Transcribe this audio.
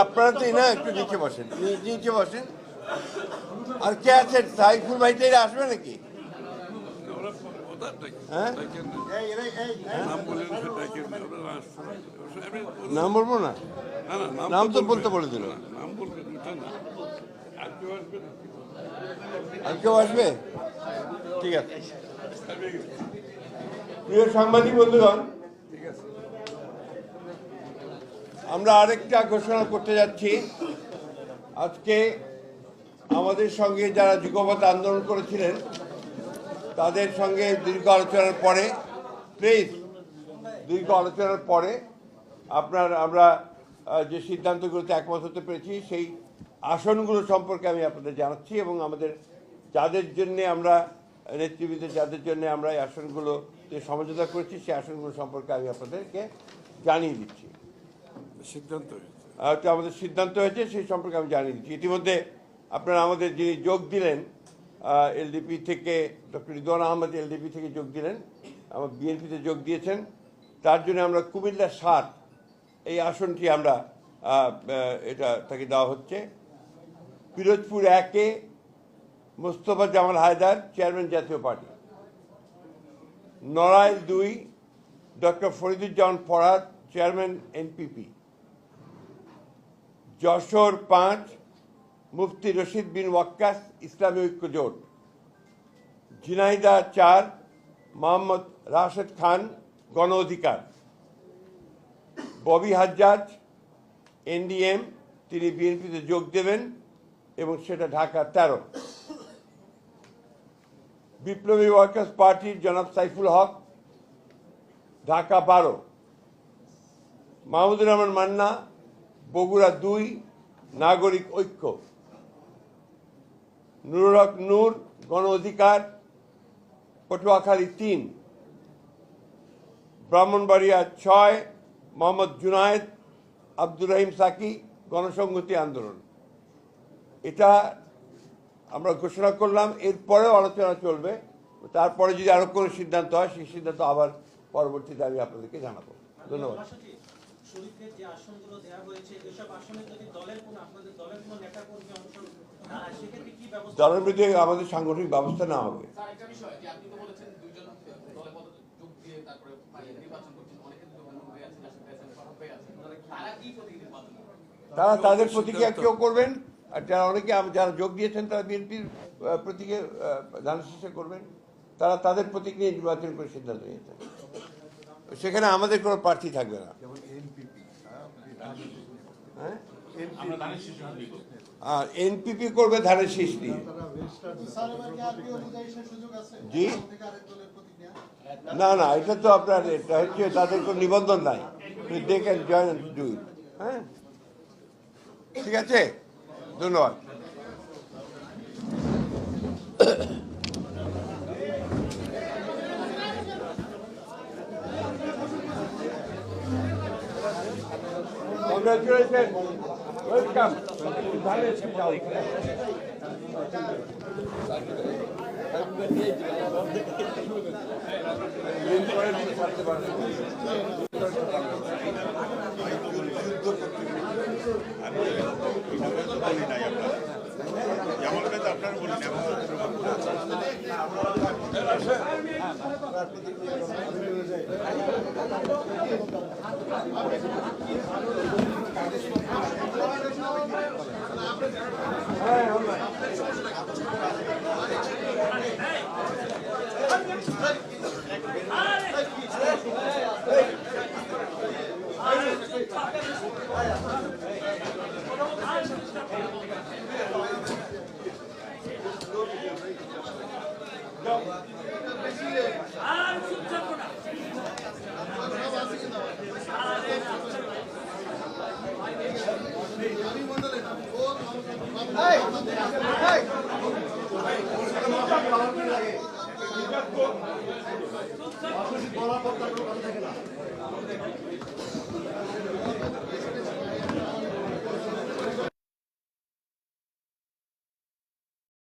আপনারা তো না একটু নিচে বসেন, নিচে বসেন। আর কে আছেন? সাইফুল ভাইটাই আসবে নাকি? হ্যাঁ, নাম বলবো না, নাম তো বলতে বলে দিল। আর কেউ আসবে? ঠিক আছে। প্রিয় সাংবাদিক বন্ধুগণ, আমরা আরেকটা ঘোষণা করতে যাচ্ছি। আজকে আমাদের সঙ্গে যারা যুগপৎ আন্দোলন করেছিলেন তাদের সঙ্গে দীর্ঘ আলোচনার পরে, দীর্ঘ আলোচনার পরে আমরা যে সিদ্ধান্তগুলোতে একমত হতে পেরেছি সেই আসনগুলো সম্পর্কে আমি আপনাদের জানাচ্ছি, এবং আমাদের যাদের জন্যে আমরা নেতৃবৃন্দের যাদের জন্য আমরা এই আসনগুলোতে সমঝোতা করেছি সেই আসনগুলো সম্পর্কে আমি আপনাদেরকে জানিয়ে দিচ্ছি। আমাদের সিদ্ধান্ত হয়েছে সেই সম্পর্কে আমি জানিয়ে দিচ্ছি। ইতিমধ্যে আপনারা আমাদের যিনি যোগ দিলেন এলডিপি থেকে, ডক্টর রিদওয়ান আহমেদ এলডিপি থেকে যোগ দিলেন, আমার বিএনপিতে যোগ দিয়েছেন, তার জন্য আমরা কুমিল্লা ৭ এই আসনটি আমরা এটা তাকে দেওয়া হচ্ছে। পিরোজপুর ১-এ মোস্তফা জামাল হায়দার, চেয়ারম্যান জাতীয় party. Narail ২ doctor Fariduzzaman Farhad, chairman NPP. Jessore ৫ মুফতি রশিদ বিন ওয়াক্কাস, ইসলামী ঐক্য জোট। ঝিনাইদহ ৪ মোহাম্মদ রাশেদ খান, গণ অধিকার। ববি হাজ্জাজ এনডিএম, তিনি বিএনপিতে যোগ দেবেন এবং সেটা ঢাকা ১৩। বিপ্লবী ওয়ার্কার্স পার্টির জনাব সাইফুল হক, ঢাকা ১২। মাহমুদুর রহমান মান্না, বগুড়া ২ নাগরিক ঐক্য। নুরুল হক নূর, গণ অধিকার, পটুয়াখালী ৩। ব্রাহ্মণবাড়িয়া ৬ মোহাম্মদ জুনায়েদ আব্দুর রহিম সাকি, গণসংহতি আন্দোলন। এটা আমরা ঘোষণা করলাম, এরপরেও আলোচনা চলবে। তারপরে যদি আরো কোনো সিদ্ধান্ত হয় সেই সিদ্ধান্ত আবার পরবর্তীতে আমি আপনাদেরকে জানাবো। ধন্যবাদ। দলের বিরুদ্ধে আমাদের সাংগঠনিক ব্যবস্থা নেওয়া হবে। তারা তাদের প্রতিক্রিয়া কেউ করবেন, আর যারা অনেকে যারা যোগ দিয়েছেন তারা বিএনপির প্রতীকে ধান শীর্ষে করবেন, তারা তাদের প্রতীক নিয়ে নির্বাচন করে সিদ্ধান্ত নিয়েছেন। সেখানে আমাদের কোনো প্রার্থী থাকবে না। আর এনপিপি করবে ধানের শীষ নিয়ে। জি না, এটা তো আপনার এটা হচ্ছে তাদের কোনো নিবন্ধন নাই, they can join and do it. হ্যাঁ, ঠিক আছে, ধন্যবাদ। Congratulations. Welcome. Hey!